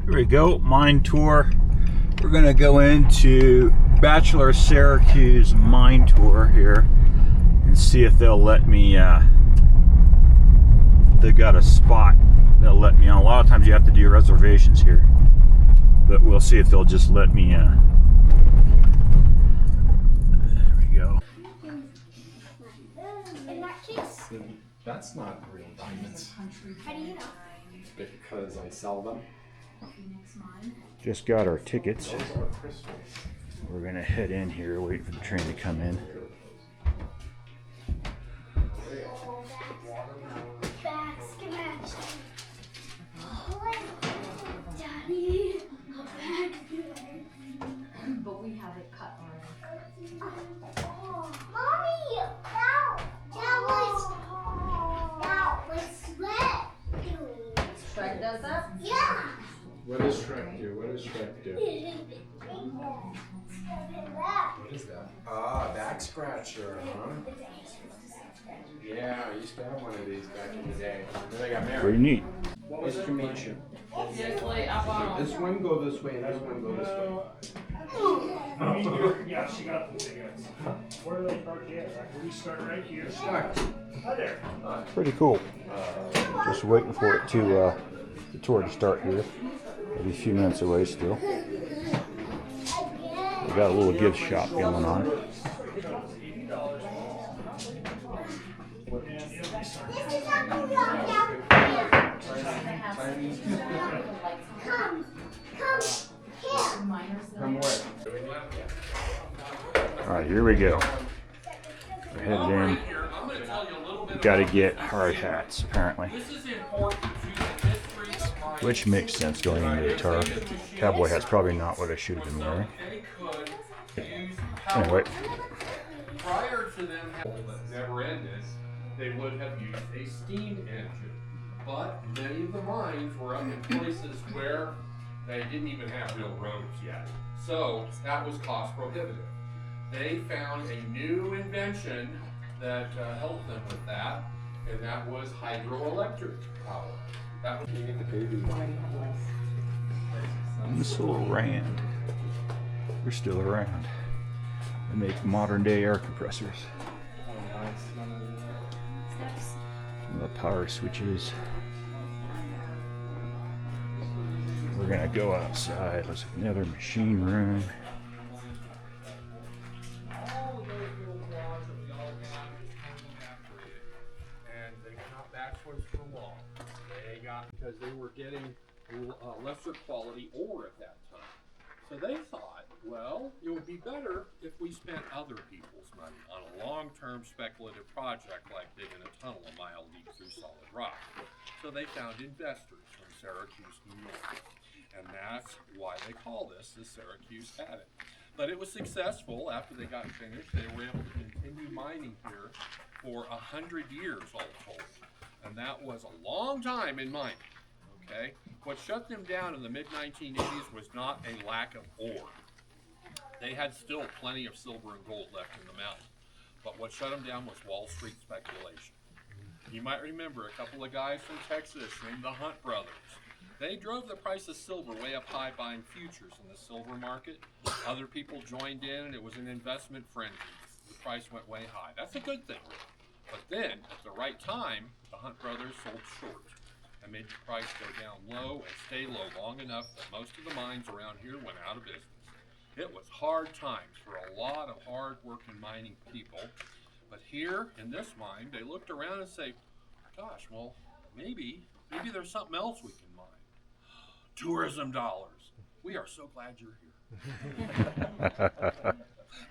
Here we go, mine tour. We're gonna go into Bachelor Syracuse mine tour here and see if they'll let me, they got a spot they'll let me on. A lot of times you have to do reservations here, but we'll see if they'll just let me, there we go. In that case, That's not real diamonds. how do you know? Because I sell them. Just got our tickets. Those are crystals. We're gonna head in here, wait for the train to come in. Basket match. Daddy, a basket. But we have it cut already. Mommy, that was Shrek. Shrek does that? Yeah. What does Shrek do? What does Shrek do? What is that? Ah, back scratcher, huh? Yeah, I used to have one of these back in the day. Then I got married. Pretty neat. What was it? This This one go this way and this one go this way. Yeah, she got the tickets. Where do they park here? We start right here. Stuck. Hi there. Pretty cool. Just waiting for it to the tour to start here. Maybe a few minutes away still. We got a little gift shop going on. Come where? All right, here we go. We're headed in. Got to get hard hats, apparently. Which makes sense going into the tour. Cowboy hat's probably not what I should have been wearing. Anyway. Prior to them never ended, they would have used a steam engine. But many of the mines were up in places where they didn't even have real roads yet. So that was cost prohibitive. They found a new invention that helped them with that, and that was hydroelectric power. That was This little Rand. We're still around. They make modern day air compressors. The power switches. We're gonna go outside. Looks like another machine room. And they got backwards for long. They got, because they were getting lesser quality ore at that time. So they thought, well, it would be better if we spent other people's money on a long-term speculative project like digging a tunnel a mile deep through solid rock. So they found investors from Syracuse, New York. And that's why they call this the Syracuse Adit. But it was successful after they got finished. They were able to continue mining here for 100 years all told. And that was a long time in mining. Okay? What shut them down in the mid-1980s was not a lack of ore. They had still plenty of silver and gold left in the mountain. But what shut them down was Wall Street speculation. You might remember a couple of guys from Texas named the Hunt brothers. They drove the price of silver way up high buying futures in the silver market. Other people joined in and it was an investment frenzy. The price went way high. That's a good thing. But then, at the right time, the Hunt brothers sold short and made the price go down low and stay low long enough that most of the mines around here went out of business. It was hard times for a lot of hard-working mining people. But here, in this mine, they looked around and say, gosh, well, maybe there's something else we can mine. Tourism dollars. We are so glad you're here.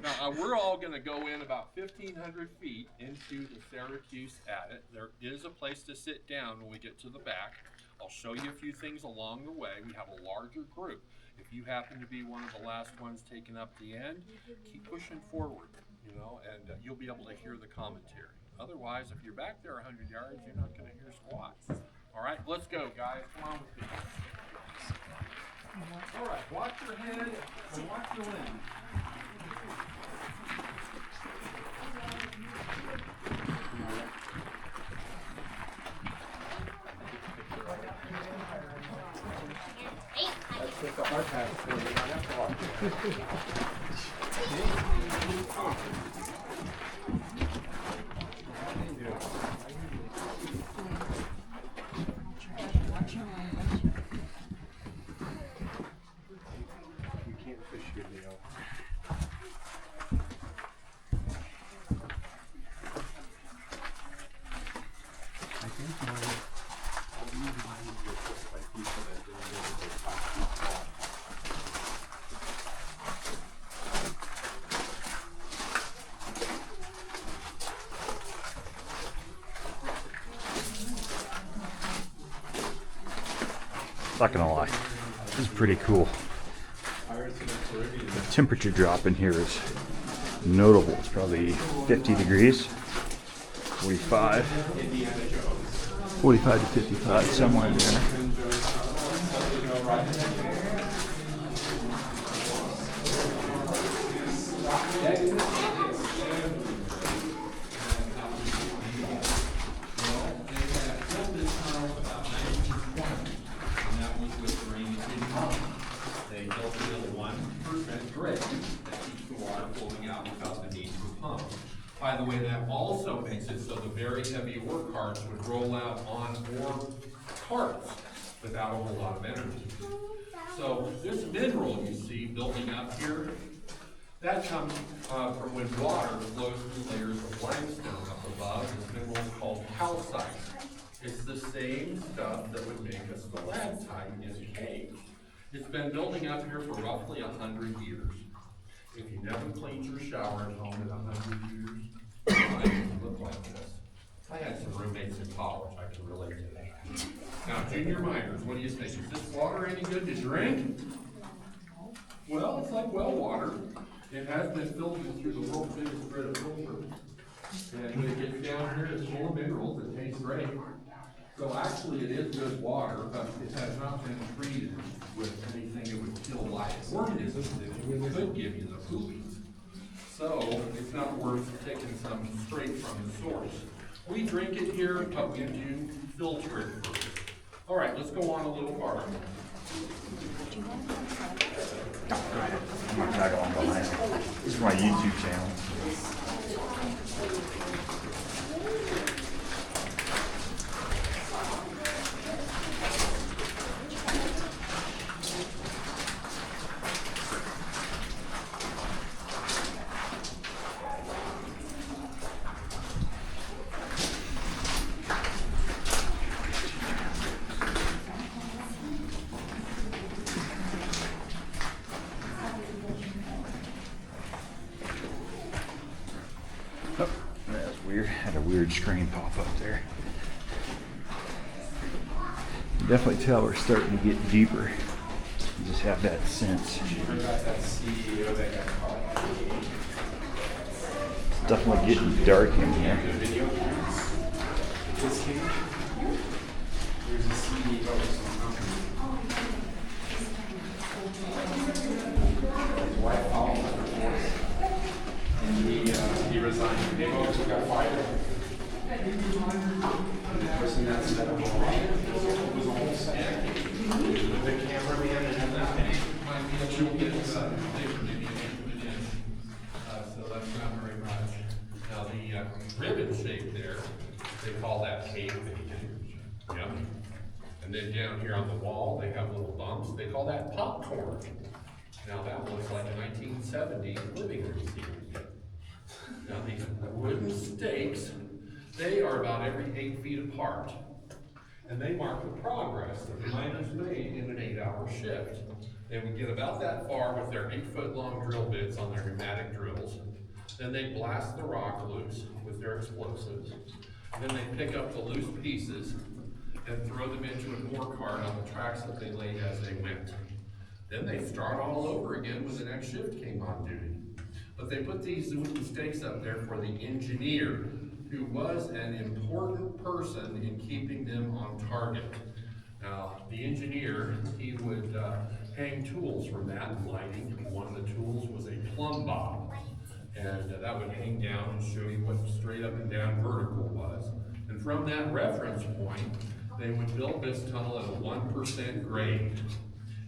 Now, we're all going to go in about 1,500 feet into the Syracuse Adit. There is a place to sit down when we get to the back. I'll show you a few things along the way. We have a larger group. If you happen to be one of the last ones taking up the end, keep pushing forward, and you'll be able to hear the commentary. Otherwise, if you're back there 100 yards, you're not going to hear squat. All right, let's go, guys. Come on with me. All right, watch your head and watch your wind. Hey, With the hard hat, so you don't have to walk. You can't fish here, Leo. I think mine was just like people that didn't know they talked. Not gonna lie, this is pretty cool. The temperature drop in here is notable. It's probably 50 degrees, 45 to 55, somewhere in there. They built a little 1% grid that keeps the water flowing out without the need to pump. By the way, that also makes it so the very heavy ore carts would roll out on ore carts without a whole lot of energy. So this mineral you see building up here, that comes from when water flows through layers of limestone up above. This mineral is called calcite. It's the same stuff that would make a stalactite in a cave. It's been building up here for roughly 100 years. If you never cleaned your shower at home in 100 years, it might look like this. I had some roommates in college, I can relate to that. Now, junior minors, what do you think? Is this water any good to drink? Well, it's like well water. It has been filtered through the world's biggest grid of filters. And when it gets down here, it's full of minerals, it tastes great. So actually, it is good water, but it has not been treated with anything that would kill live organisms that could give you the poopies. So it's not worth taking some straight from the source. We drink it here, but we do filter it first. All right, let's go on a little farther. I'm gonna tag along behind. This is my YouTube channel. Oh, that's weird. Had a weird screen pop up there. You definitely tell we're starting to get deeper. You just have that sense. It's definitely getting dark in here. He resigned. They've also got fired. And the person that set up it was a whole set. With the cameraman and everything. Might be a little bit bigger, maybe so that's not very much. Now the ribbon shape there, they call that cave bacon. Yep. And then down here on the wall, they have little bumps. They call that popcorn. Now that looks like a 1970s living room scene. Now these wooden stakes, they are about every 8 feet apart. And they mark the progress that the miners made in an 8-hour shift. They would get about that far with their 8-foot-long drill bits on their pneumatic drills. Then they blast the rock loose with their explosives. Then they pick up the loose pieces and throw them into an ore cart on the tracks that they laid as they went. Then they start all over again when the next shift came on duty. But they put these wooden stakes up there for the engineer, who was an important person in keeping them on target. Now, the engineer, he would hang tools from that and lighting. One of the tools was a plumb bob, and that would hang down and show you what straight up and down vertical was. And from that reference point, they would build this tunnel at a 1% grade.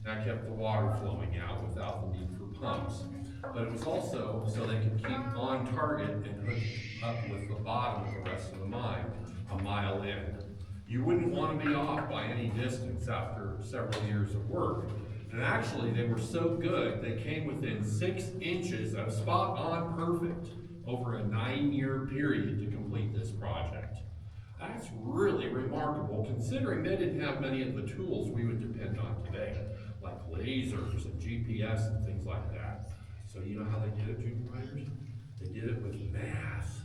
That kept the water flowing out without the need for pumps. But it was also so they could keep on target and hook up with the bottom of the rest of the mine a mile in. You wouldn't want to be off by any distance after several years of work. And actually, they were so good, they came within 6 inches of spot on perfect over a 9-year period to complete this project. That's really remarkable considering they didn't have many of the tools we would depend on today, like lasers and GPS and things like that. So you know how they did it, junior miners? They did it with math.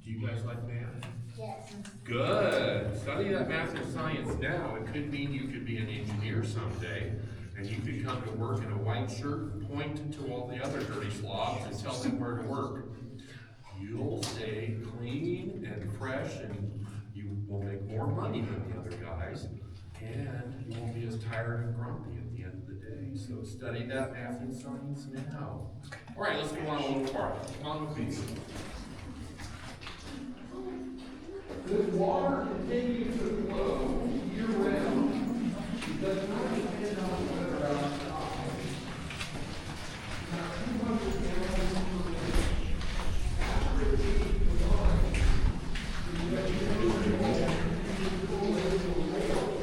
Do you guys like math? Yes. Good. Study that math and science now. It could mean you could be an engineer someday, and you could come to work in a white shirt and point to all the other dirty slobs and tell them where to work. You'll stay clean and fresh, and you will make more money than the other guys, and you won't be as tired and grumpy at the end of the day. So study that math and science now. All right, let's go on a little farther. Come on with me. This water continues to flow year-round. It does not depend on the weather outside. Now, 200 gallons per minute. After it leaves the line, you have to go to the wall. You go into the wall.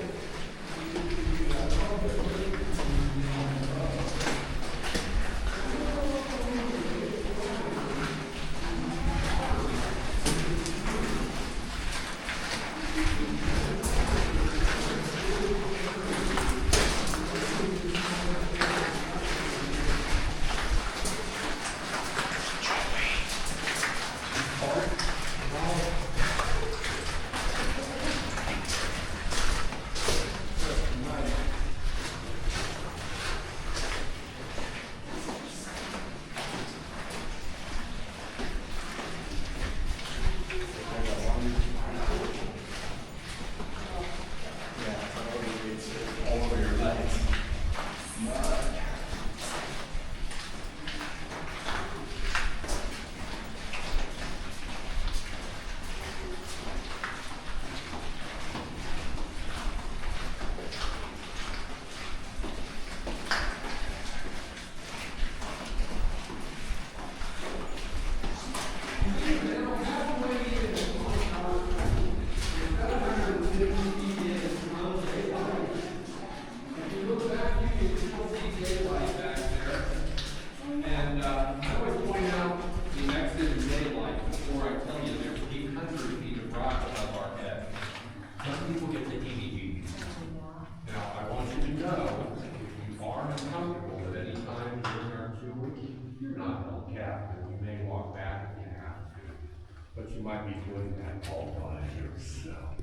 But you might be doing that all by yourself.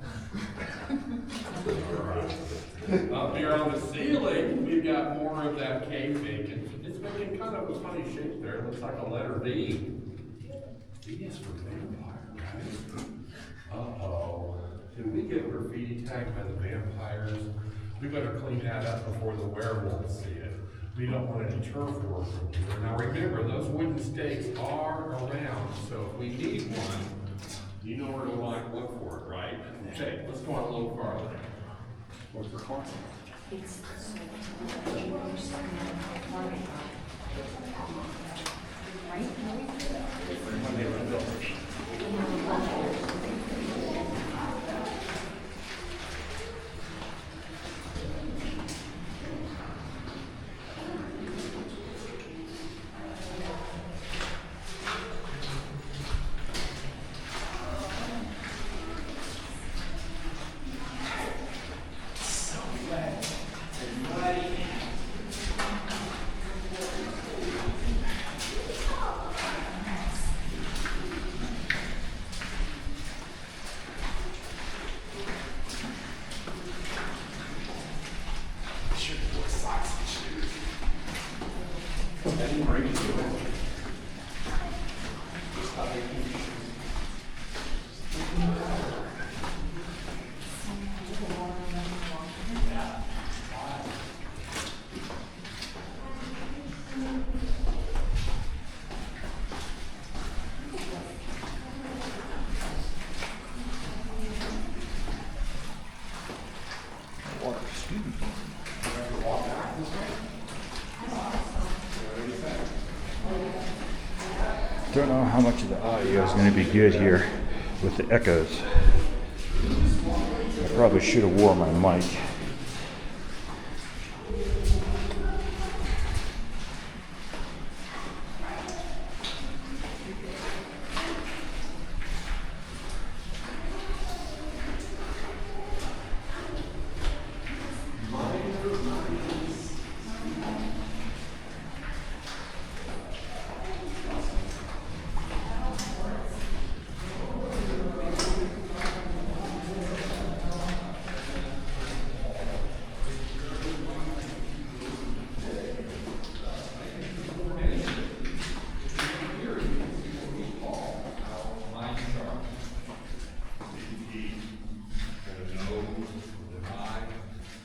Up here on the ceiling, we've got more of that cave bacon. It's making kind of a funny shape there. It looks like a letter V. V is for vampire, right? Uh-oh. Did we get graffiti tagged by the vampires? We better clean that up before the werewolves see it. We don't want any turf work from here. Now remember, those wooden stakes are around, so if we need one, you know where to look for it, right? Okay, let's go on a little farther. What's the cost? It's When they were built. Don't know how much of the audio is going to be good here with the echoes. I probably should have wore my mic.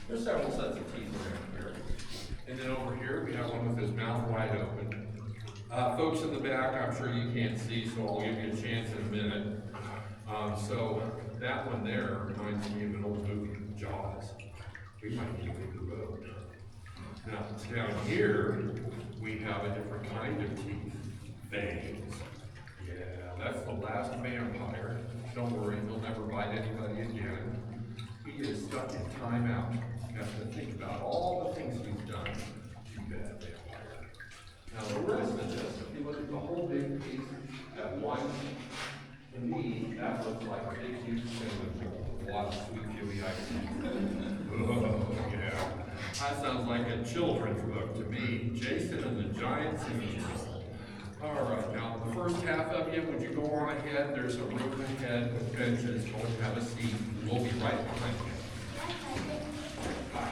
There's several sets of teeth around here. And then over here, we have one with his mouth wide open. Folks in the back, I'm sure you can't see, so I'll give you a chance in a minute. So that one there reminds me of an old movie, Jaws. We might need to leave the road. Now, down here, we have a different kind of teeth, fangs. Yeah, that's the last vampire. Don't worry, he'll never bite anybody again. He is stuck in timeout. You have to think about all the things he's done. Too bad, vampire. Now the rest of this, if you look at the whole big piece at once, to me, that looks like a big huge cinnamon roll with a lot of sweet chewy icing. Oh, yeah. That sounds like a children's book to me. Jason and the Giant Cinnamon Roll. All right, now the first half of you, would you go on ahead? There's a room ahead with benches. Go and have a seat. We'll be right behind you. Hi.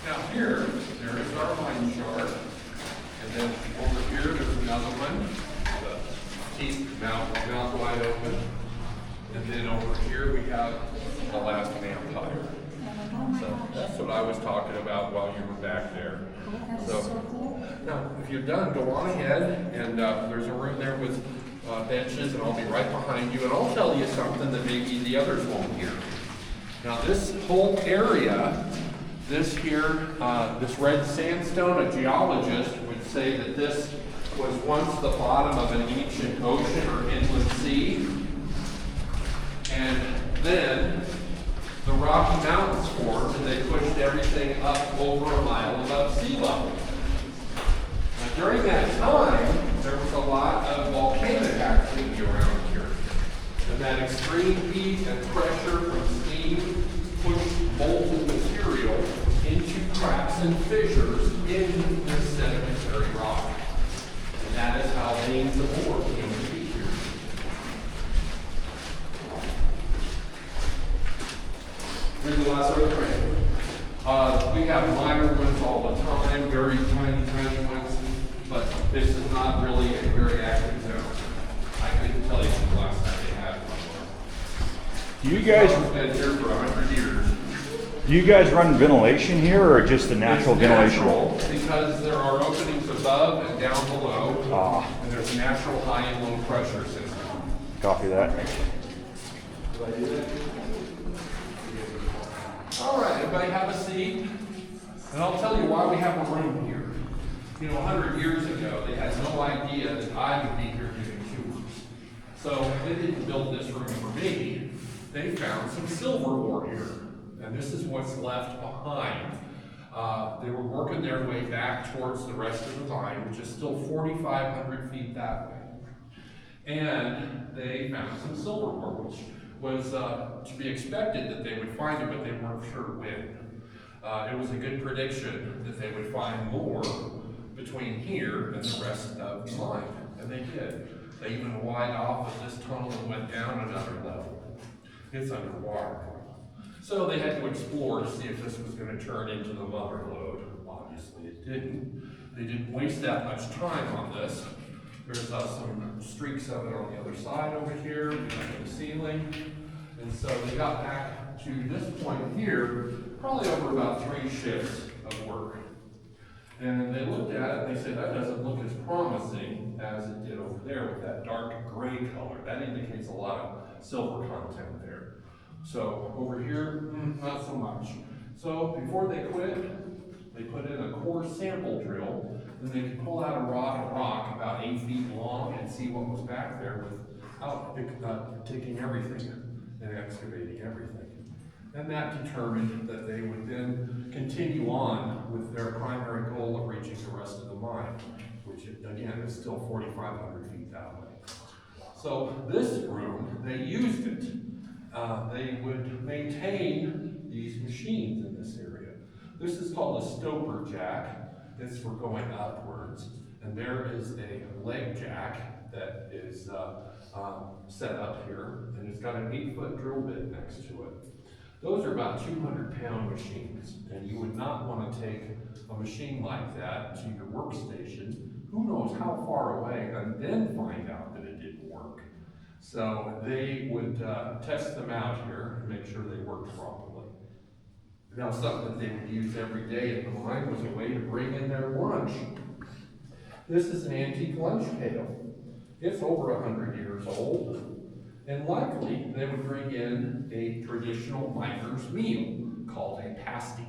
Now here, there is our line chart. And then over here, there's another one. The teeth, mouth wide open. And then over here, we have the last vampire. So that's what I was talking about while you were back there. So now, if you're done, go on ahead, and there's a room there with benches, and I'll be right behind you, and I'll tell you something that maybe the others won't hear. Now, this whole area, this here, this red sandstone, a geologist would say that this was once the bottom of an ancient ocean or inland sea, and then the Rocky Mountains formed, and they pushed everything up over a mile above sea level. Now, during that time, there was a lot of volcanic activity around here. And that extreme heat and pressure from steam pushed molten material into cracks and fissures in this sedimentary rock. And that is how veins of ore came to be here. Here's the last earthquake. We have minor ones all the time, very tiny ones, but this is not really a very active zone. I couldn't tell you the last time they had one. Do you guys It's been here for 100 years. do you guys run ventilation here, or just the natural It's ventilation? natural because there are openings above and down below, Ah, and there's a natural high and low pressure system. copy that. All right, everybody have a seat, and I'll tell you why we have a room here. You know, 100 years ago, they had no idea that I would be here giving tours. So they didn't build this room for me. They found some silver ore here, and this is what's left behind. They were working their way back towards the rest of the mine, which is still 4,500 feet that way. And they found some silver ore, which was to be expected that they would find it, but they weren't sure when. It was a good prediction that they would find more between here and the rest of the mine, and they did. They even widened off of this tunnel and went down another level. It's underwater. So they had to explore to see if this was going to turn into the mother lode. Obviously it didn't. They didn't waste that much time on this. There's some streaks of it on the other side over here, behind the ceiling. And so they got back to this point here, probably over about 3 shifts of work. And they looked at it and they said, that doesn't look as promising as it did over there with that dark gray color. That indicates a lot of silver content there. So over here, not so much. So before they quit, they put in a core sample drill, and they could pull out a rock about 8 feet long and see what was back there without taking everything and excavating everything. And that determined that they would then continue on with their primary goal of reaching the rest of the mine, which again is still 4,500 feet that way. So this room, they used it. They would maintain these machines in this area. This is called a stoper jack. It's for going upwards. And there is a leg jack that is set up here, and it's got an 8-foot drill bit next to it. Those are about 200-pound machines, and you would not want to take a machine like that to your workstation, who knows how far away, and then find out that it didn't work. So they would test them out here and make sure they worked properly. Now, something that they would use every day in the mine was a way to bring in their lunch. This is an antique lunch pail. It's over 100 years old. And likely, they would bring in a traditional miner's meal called a pasty.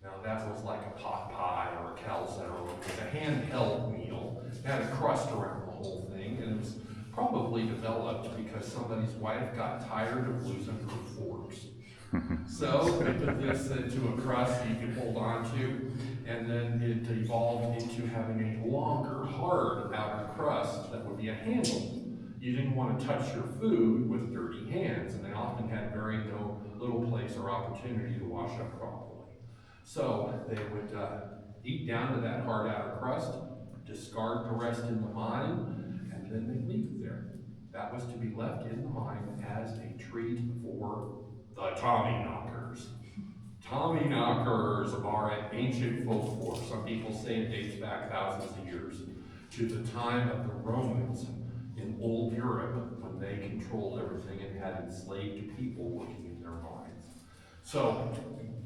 Now, that was like a pot pie or a calzone. It was a handheld meal. It had a crust around the whole thing, and it was probably developed because somebody's wife got tired of losing her forks. So they put this into a crust you could hold on to, and then it evolved into having a longer, hard outer crust that would be a handle. You didn't want to touch your food with dirty hands, and they often had very little place or opportunity to wash up properly. So they would eat down to that hard outer crust, discard the rest in the mine, and then they'd leave it there. That was to be left in the mine as a treat for the Tommy knockers. Tommy knockers are an ancient folklore. Some people say it dates back thousands of years to the time of the Romans in old Europe, when they controlled everything and had enslaved people working in their mines. So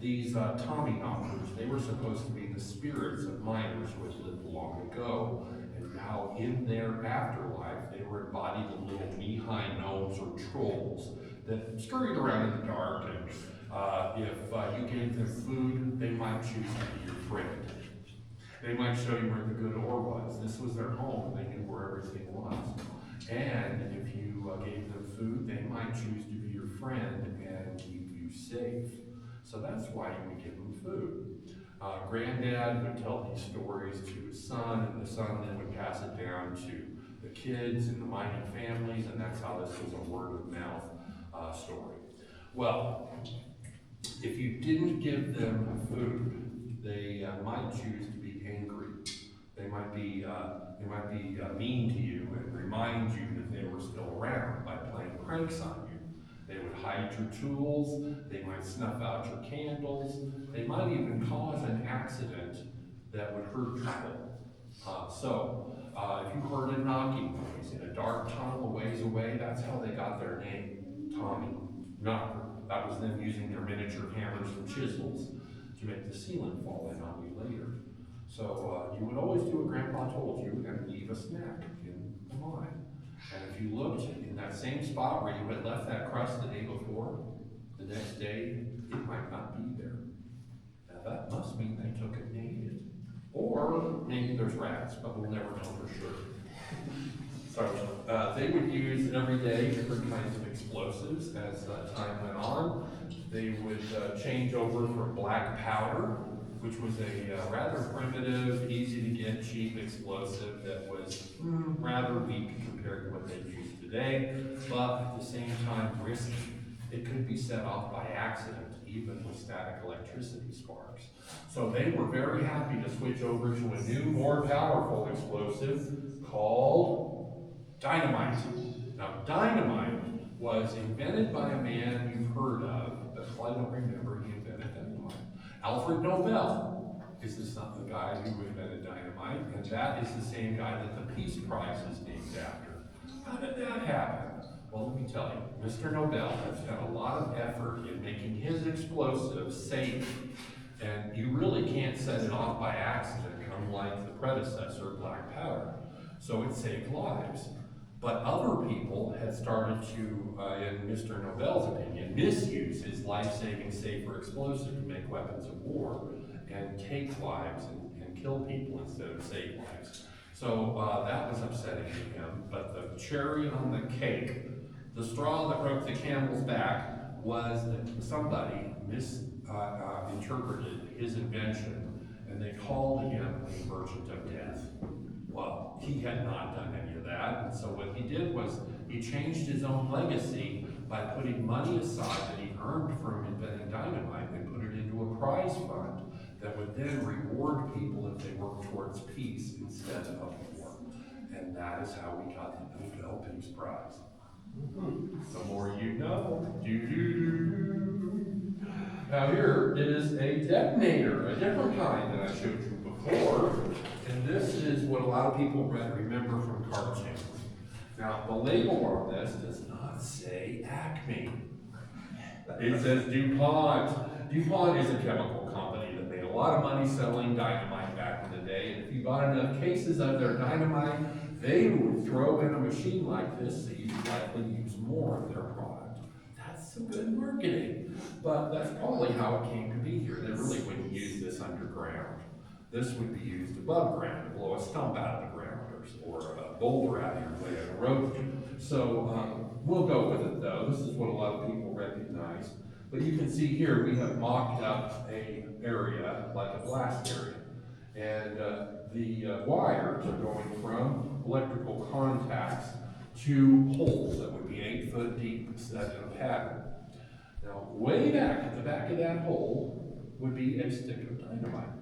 these Tommy knockers, they were supposed to be the spirits of miners who had lived long ago, and now in their afterlife, they were embodied in little knee-high gnomes or trolls that scurried around in the dark, and if you gave them food, they might choose to be your friend. They might show you where the good ore was. This was their home. They knew where everything was. And if you gave them food, they might choose to be your friend and keep you safe. So that's why you would give them food. Granddad would tell these stories to his son, and the son then would pass it down to the kids and the mining families, and that's how this was a word-of-mouth story. Well, if you didn't give them food, they might choose to be angry. They might be mean to you and remind you that they were still around by playing pranks on you. They would hide your tools. They might snuff out your candles. They might even cause an accident that would hurt people. So if you heard a knocking noise in a dark tunnel a ways away, that's how they got their name, Tommy Knocker. That was them using their miniature hammers and chisels to make the ceiling fall in on you later. So you would always do what Grandpa told you and leave a snack in the mine. And if you looked in that same spot where you had left that crust the day before, the next day it might not be there. Now that must mean they took it and ate it. Or maybe there's rats, but we'll never know for sure. So they would use every day different kinds of explosives as time went on. They would change over from black powder, which was a rather primitive, easy to get, cheap explosive that was rather weak compared to what they use today, but at the same time risky. It could be set off by accident, even with static electricity sparks. So they were very happy to switch over to a new, more powerful explosive called dynamite. Now, dynamite was invented by a man you've heard of, but I don't remember he invented dynamite. Alfred Nobel is the guy who invented dynamite, and that is the same guy that the Peace Prize is named after. How did that happen? Well, let me tell you, Mr. Nobel has spent a lot of effort in making his explosive safe, and you really can't set it off by accident, unlike the predecessor, black powder. So it saved lives. But other people had started to, in Mr. Nobel's opinion, misuse his life-saving safer explosive to make weapons of war and take lives and kill people instead of save lives. So that was upsetting to him. But the cherry on the cake, the straw that broke the camel's back, was that somebody misinterpreted his invention, and they called him a merchant of death. Well, he had not done any of that, and so what he did was he changed his own legacy by putting money aside that he earned from inventing dynamite and put it into a prize fund that would then reward people if they worked towards peace instead of war. And that is how we got the Nobel Peace Prize. The more you know. Now here is a detonator, a different kind that I showed you before. And this is what a lot of people remember from cartoons. Now, the label on this does not say Acme. It says DuPont. DuPont is a chemical company that made a lot of money selling dynamite back in the day. And if you bought enough cases of their dynamite, they would throw in a machine like this so you'd likely use more of their product. That's some good marketing. But that's probably how it came to be here. They really wouldn't use this underground. This would be used above ground to blow a stump out of the ground or a boulder out of your way on a road. So we'll go with it though. This is what a lot of people recognize. But you can see here we have mocked up an area like a blast area. And the wires are going from electrical contacts to holes that would be 8 foot deep set in a pattern. Now, way back at the back of that hole would be a stick of dynamite.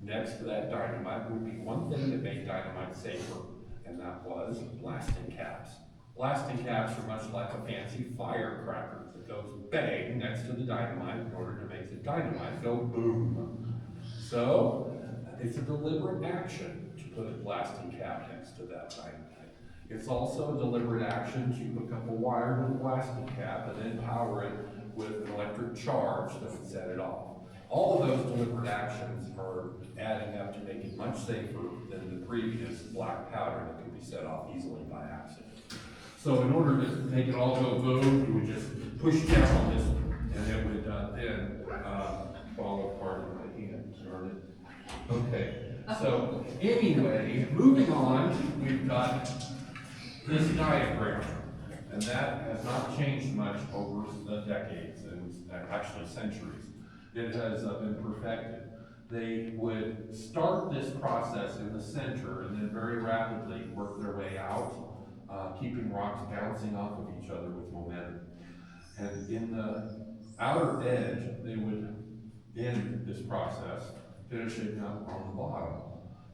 Next to that dynamite would be one thing that made dynamite safer, and that was blasting caps. Blasting caps are much like a fancy firecracker that goes bang next to the dynamite in order to make the dynamite go boom. So, it's a deliberate action to put a blasting cap next to that dynamite. It's also a deliberate action to hook up a wire to the blasting cap and then power it with an electric charge that would set it off. All of those deliberate actions are adding up to make it much safer than the previous black powder that could be set off easily by accident. So in order to make it all go boom, you would just push down on this, and it would then fall apart in my hand. Darn it. Okay, so anyway, moving on, we've got this diagram, and that has not changed much over the decades and actually centuries. It has been perfected. They would start this process in the center and then very rapidly work their way out, keeping rocks bouncing off of each other with momentum. And in the outer edge, they would end this process, finishing up on the bottom.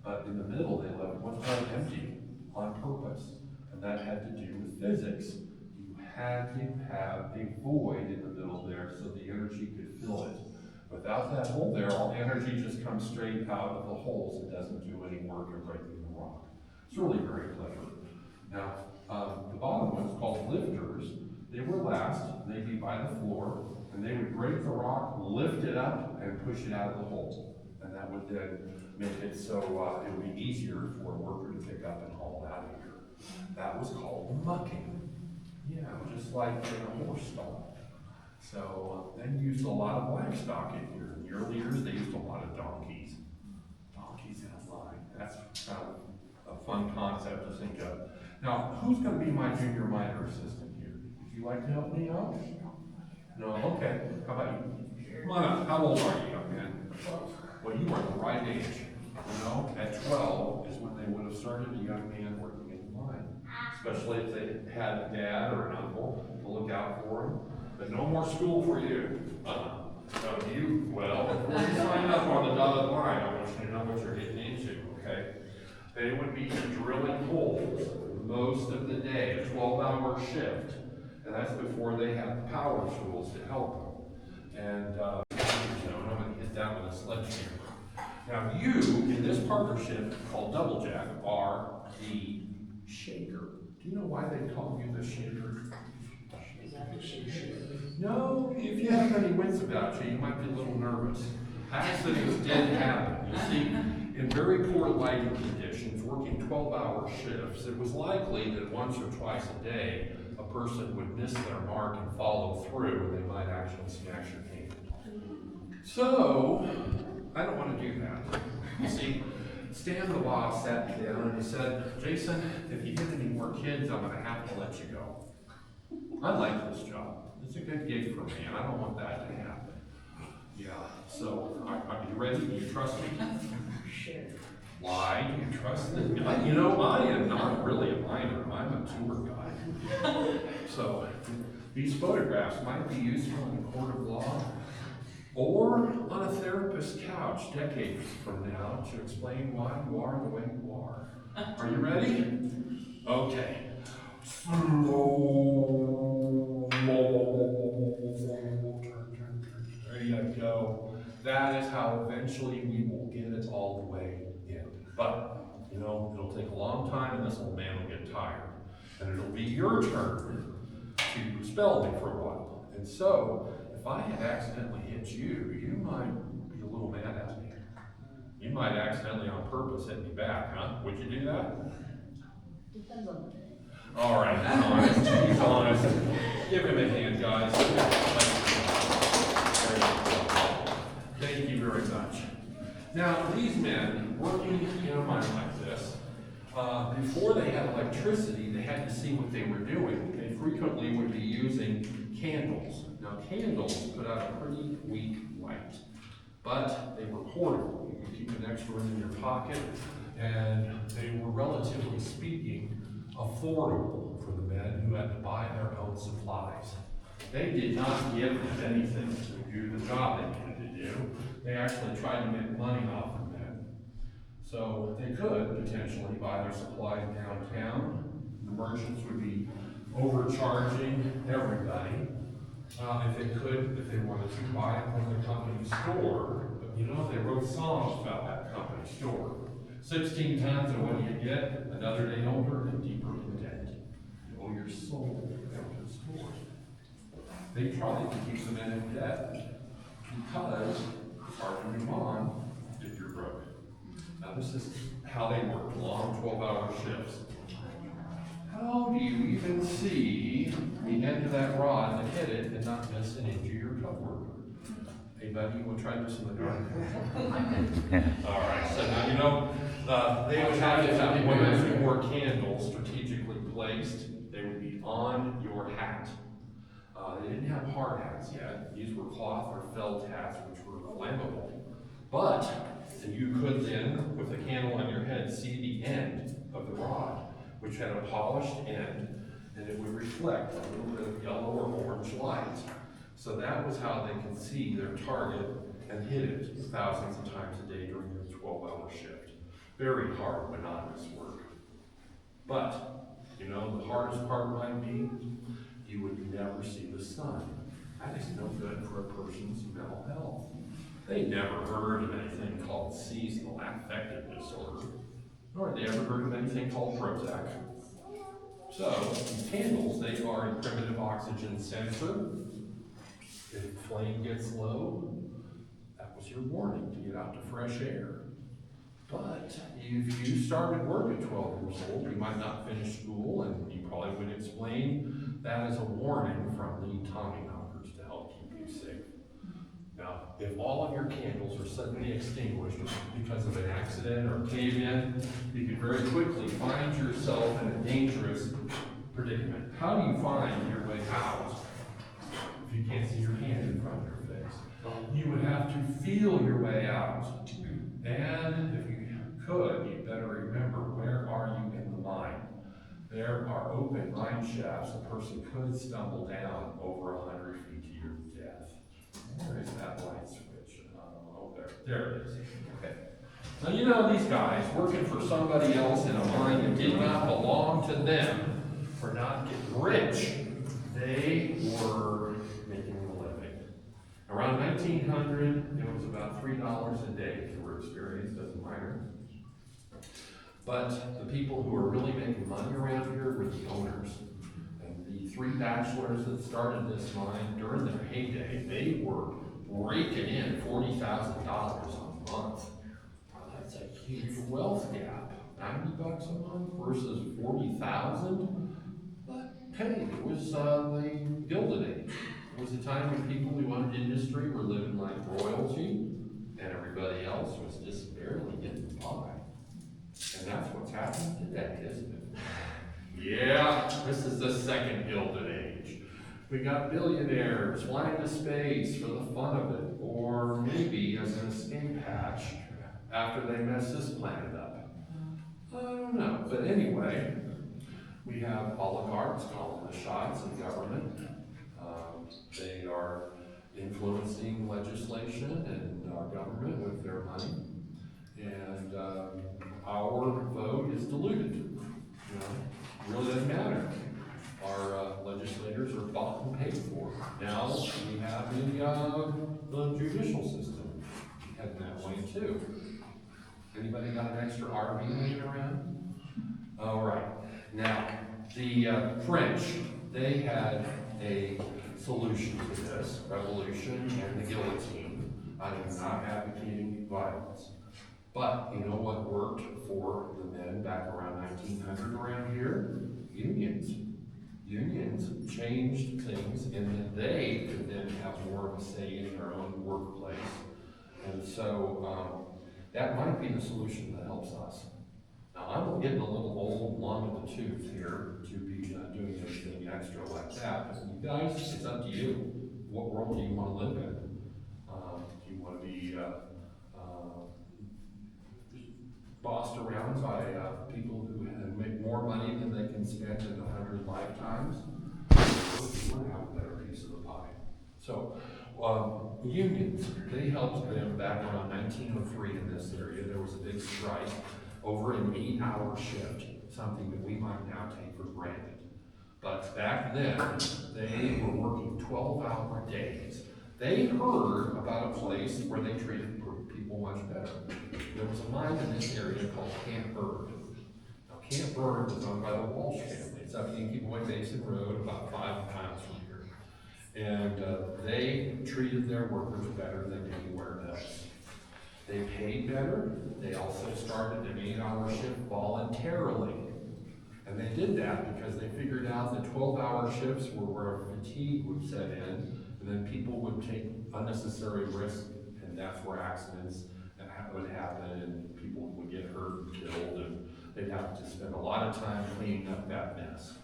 But in the middle, they left one part empty on purpose, and that had to do with physics. You had to have a void in the middle there so the energy could fill it. Without that hole there, all energy just comes straight out of the holes. It doesn't do any work in breaking the rock. It's really very clever. Now, the bottom ones, called lifters, they were last. They'd be by the floor, and they would break the rock, lift it up, and push it out of the hole. And that would then make it so it would be easier for a worker to pick up and haul out of here. That was called mucking. Yeah, just like in a horse stall. So they used a lot of livestock in here. In the early years, they used a lot of donkeys. Donkeys in a line. That's kind of a fun concept to think of. Now, who's going to be my junior minor assistant here? Would you like to help me out? No? Okay. How about you? Come on up. How old are you, young man? Well, you are the right age. You know, at 12 is when they would have started a young man working in the line. Especially if they had a dad or an uncle to look out for them. But no more school for you. No, you, well, before you sign up on the dotted line, I want you to know what you're getting into, okay? They would be drilling holes most of the day, a 12-hour shift. And that's before they had the power tools to help them. And, nobody gets down with a sledgehammer. Now you, in this partnership called Double Jack, are the shaker. Do you know why they call you the shaker? No, if you have any wits about you, you might be a little nervous. Accidents did happen. You see, in very poor lighting conditions, working 12-hour shifts, it was likely that once or twice a day, a person would miss their mark and follow through, and they might actually smash your hand. So, I don't want to do that. You see, Stan the boss sat me down and he said, Jason, if you get any more kids, I'm going to have to let you go. I like this job. It's a good gig for me, and I don't want that to happen. Yeah, so are you ready? Do you trust me? Sure. Why do you trust me? You know, I am not really a miner. I'm a tour guide. So these photographs might be useful in a court of law or on a therapist's couch decades from now to explain why you are the way you are. Are you ready? Okay. There you go. That is how eventually we will get it all the way in. But, you know, it'll take a long time and this old man will get tired. And it'll be your turn to spell me for a while. And so, if I had accidentally hit you, you might be a little mad at me. You might accidentally on purpose hit me back, huh? Would you do that? Depends on the day. All right, he's honest. He's honest. Give him a hand, guys. Thank you very much. Now, these men working in a mine like this, before they had electricity, they had to see what they were doing. They frequently would be using candles. Now, candles put out a pretty weak light, but they were portable. You could keep an extra one in your pocket, and they were, relatively speaking, affordable for the men who had to buy their own supplies. They did not give them anything to do the job they needed to do. They actually tried to make money off of them. So they could potentially buy their supplies downtown. The merchants would be overcharging everybody. If they wanted to buy it from the company store. But you know, they wrote songs about that company store. 16 tons, and what do you get? Another day older and deeper in debt. You owe your soul to the store. They tried to keep the men in debt because it's hard to move on if you're broke. Now this is how they worked, long 12-hour shifts. How do you even see the end of that rod and hit it and not miss an inch of your coworker? Hey buddy, you want to try this in the dark? All right, so now you know, they would have to have one or two more candles strategically placed. They would be on your hat. They didn't have hard hats yet. These were cloth or felt hats, which were flammable. But you could then, with a candle on your head, see the end of the rod, which had a polished end, and it would reflect a little bit of yellow or orange light. So that was how they could see their target and hit it thousands of times a day during their 12-hour shift. Very hard, monotonous work. But, you know, the hardest part might be you would never see the sun. That is no good for a person's mental health. They never heard of anything called seasonal affective disorder, nor had they ever heard of anything called Prozac. So, these candles, they are a primitive oxygen sensor. If the flame gets low, that was your warning to get out to fresh air. But if you started work at 12 years old, you might not finish school, and you probably would explain that as a warning from the Tommy knockers to help keep you safe. Now, if all of your candles are suddenly extinguished because of an accident or cave-in, you could very quickly find yourself in a dangerous predicament. How do you find your way out if you can't see your hand in front of your face? You would have to feel your way out. And if you could, you better remember, where are you in the mine? There are open mine shafts. A person could stumble down over 100 feet to your death. Where is that light switch? Oh, there it is. Okay. Now, you know, these guys working for somebody else in a mine that did not belong to them for not getting rich. They were making a living. Around 1900, it was about $3 a day if you were experienced as a miner. But the people who were really making money around here were the owners. And the three bachelors that started this mine during their heyday, they were raking in $40,000 a month. That's a huge wealth gap. $90 a month versus 40,000. But hey, it was the Gilded Age. It was a time when people who owned industry were living like royalty, and everybody else was just barely getting by. And that's what's happening today, isn't it? Yeah, this is the second Gilded Age. We got billionaires flying to space for the fun of it, or maybe as an escape hatch after they mess this planet up. I don't know, but anyway, we have oligarchs calling the shots in government. They are influencing legislation and our government with their money, and our vote is diluted. You know, it really doesn't matter. Our legislators are bought and paid for. Now we have the judicial system heading that way too. Anybody got an extra RV laying around? All right. Now, the French, they had a solution to this revolution and the guillotine. I am not advocating violence. But you know what worked for the men back around 1900 around here? Unions. Unions changed things, and then they could then have more of a say in their own workplace. And so that might be the solution that helps us. Now, I'm getting a little old, long in the tooth here to be doing anything extra like that. But you guys, it's up to you. What world do you want to live in? Do you want to be bossed around by people who make more money than they can spend in 100 lifetimes? Or do you want to have a better piece of the pie? So, unions, they helped them back around 1903 in this area. There was a big strike over an 8-hour shift, something that we might now take for granted. But back then, they were working 12-hour days. They heard about a place where they treated people much better. There was a mine in this area called Camp Bird. Now, Camp Bird was owned by the Walsh family. It's up Yankee Basin Road, about 5 miles from here. And they treated their workers better than anywhere else. They paid better. They also started an 8-hour shift voluntarily. And they did that because they figured out that 12-hour shifts were where fatigue would set in, and then people would take unnecessary risks, and that's where accidents would happen, and people would get hurt and killed, and they'd have to spend a lot of time cleaning up that mess.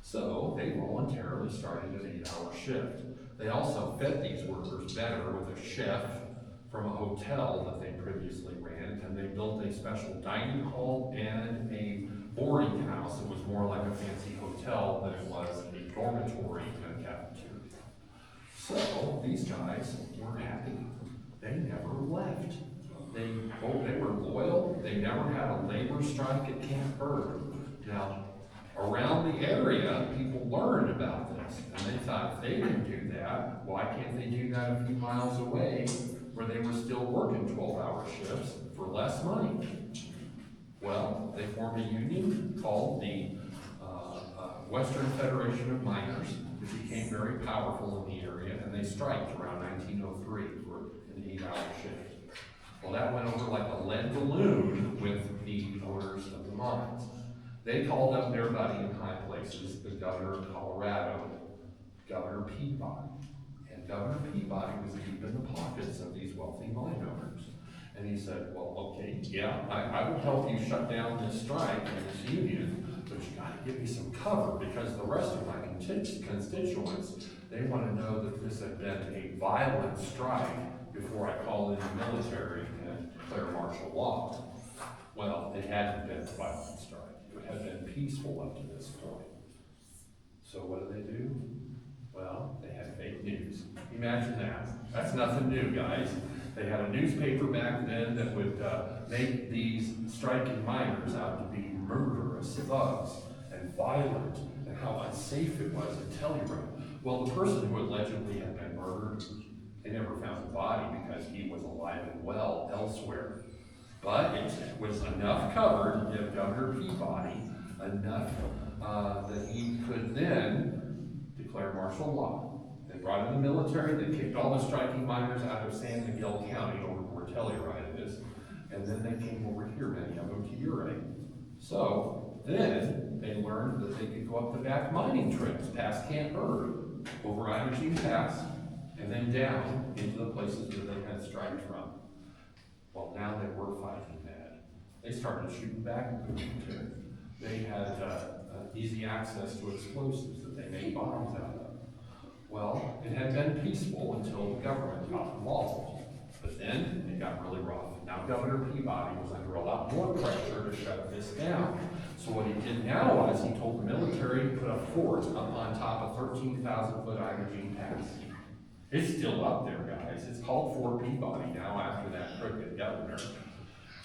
So they voluntarily started an 8-hour shift. They also fed these workers better with a chef from a hotel that they previously ran, and they built a special dining hall and a boarding house. It was more like a fancy hotel than it was a dormitory and a cafeteria. So these guys were happy. They never left. They were loyal. They never had a labor strike at Camp Bird. Now, around the area, people learned about this, and they thought, if they didn't do that, why can't they do that a few miles away where they were still working 12-hour shifts for less money? Well, they formed a union called the Western Federation of Miners, which became very powerful in the area, and they striked around 1903 for an 8-hour shift. Well, that went over like a lead balloon with the owners of the mines. They called up their buddy in high places, the governor of Colorado, Governor Peabody. And Governor Peabody was deep in the pockets of these wealthy mine owners. And he said, well, okay, yeah, I will help you shut down this strike and this union, but you gotta give me some cover, because the rest of my constituents, they wanna know that this had been a violent strike before I call in the military and declare martial law. Well, it hadn't been a violent strike. It had been peaceful up to this point. So what do? Well, they had fake news. Imagine that. That's nothing new, guys. They had a newspaper back then that would make these striking miners out to be murderous thugs and violent, and how unsafe it was in Telluride. Well, the person who allegedly had been murdered, they never found the body because he was alive and well elsewhere. But it was enough cover to give Governor Peabody enough that he could then declare martial law. They brought in the military, they kicked all the striking miners out of San Miguel County, over where Telluride is. and then they came over here, many of them to Ouray. So then they learned that they could go up the back mining trails past Camp Bird, over Imogene Pass, and then down into the places that they had striked from. Well, now they were fighting mad. They started shooting back at the military. They had easy access to explosives that they made bombs out of. Well, it had been peaceful until the government got involved. But then it got really rough. Now Governor Peabody was under a lot more pressure to shut this down. So what he did now was he told the military to put a fort up on top of 13,000-foot Imogene Pass. It's still up there, guys. It's called Fort Peabody now after that crooked governor.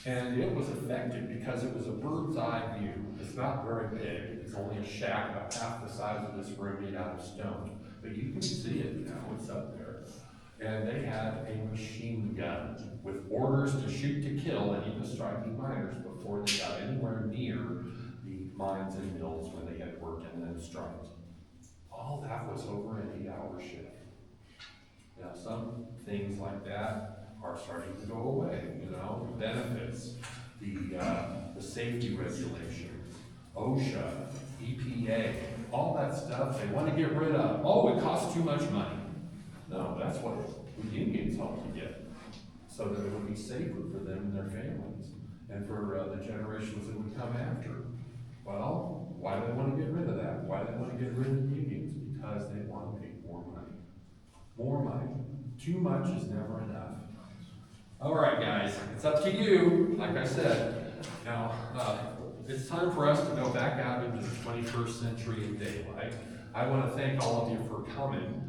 And it was effective because it was a bird's eye view. It's not very big. It's only a shack about half the size of this room made out of stone. But you can see it now. It's up there. And they had a machine gun with orders to shoot to kill any of the striking miners before they got anywhere near the mines and mills when they had worked in them strikes. All that was over an 8-hour shift. Now, some things like that are starting to go away, you know, benefits, the safety regulations, OSHA, EPA, all that stuff they want to get rid of. Oh, it costs too much money. No, that's what the unions help to get, so that it would be safer for them and their families, and for the generations that would come after. Well, why do they want to get rid of that? Why do they want to get rid of the unions? Because they want to make more money. More money. Too much is never enough. All right, guys, it's up to you. Like I said, now it's time for us to go back out into the 21st century in daylight. I want to thank all of you for coming.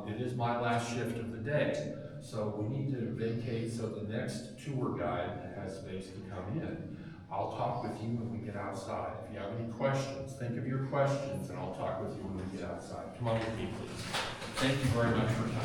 It is my last shift of the day, so we need to vacate so the next tour guide has space to come in. I'll talk with you when we get outside. If you have any questions, think of your questions, and I'll talk with you when we get outside. Come on with me, please. Thank you very much for coming.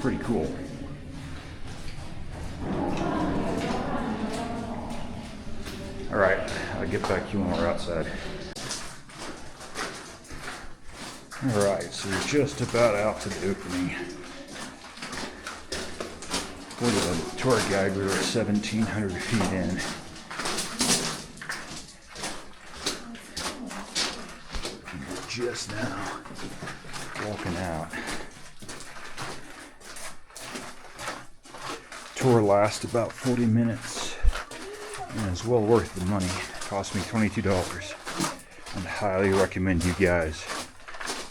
Pretty cool. All right, I'll get back to you when we're outside. All right, so we're just about out to the opening. According to the tour guide, we were 1,700 feet in. And we're just now walking out. Tour lasts about 40 minutes and is well worth the money. It cost me $22 and I highly recommend you guys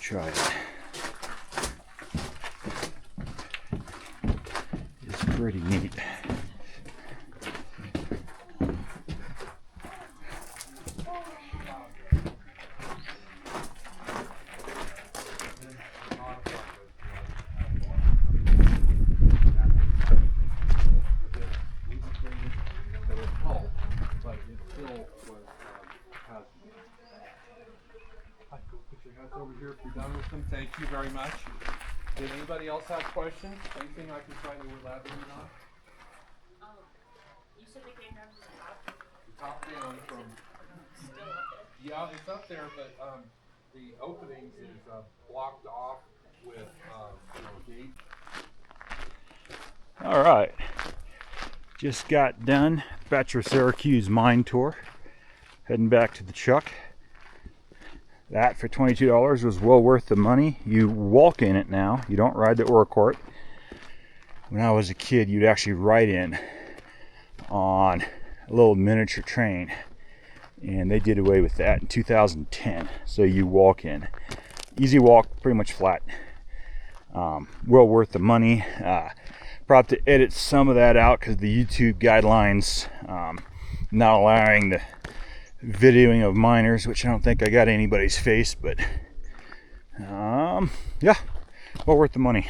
try it. It's pretty neat. Over here if you're done with them. Thank you very much. Did anybody else have questions? Anything I can try to elaborate on? You said they came down to the top? The top down from. Still up there? Yeah, it's up there, but the opening is blocked off with gate. All right, just got done Bachelor Syracuse mine tour. Heading back to the truck. That for $22 was well worth the money. You walk in it now. You don't ride the Ouray Colorado. When I was a kid, you'd actually ride in on a little miniature train. And they did away with that in 2010. So you walk in. Easy walk, pretty much flat. Well worth the money. Probably have to edit some of that out because the YouTube guidelines not allowing the videoing of minors, which I don't think I got anybody's face, but yeah, well worth the money.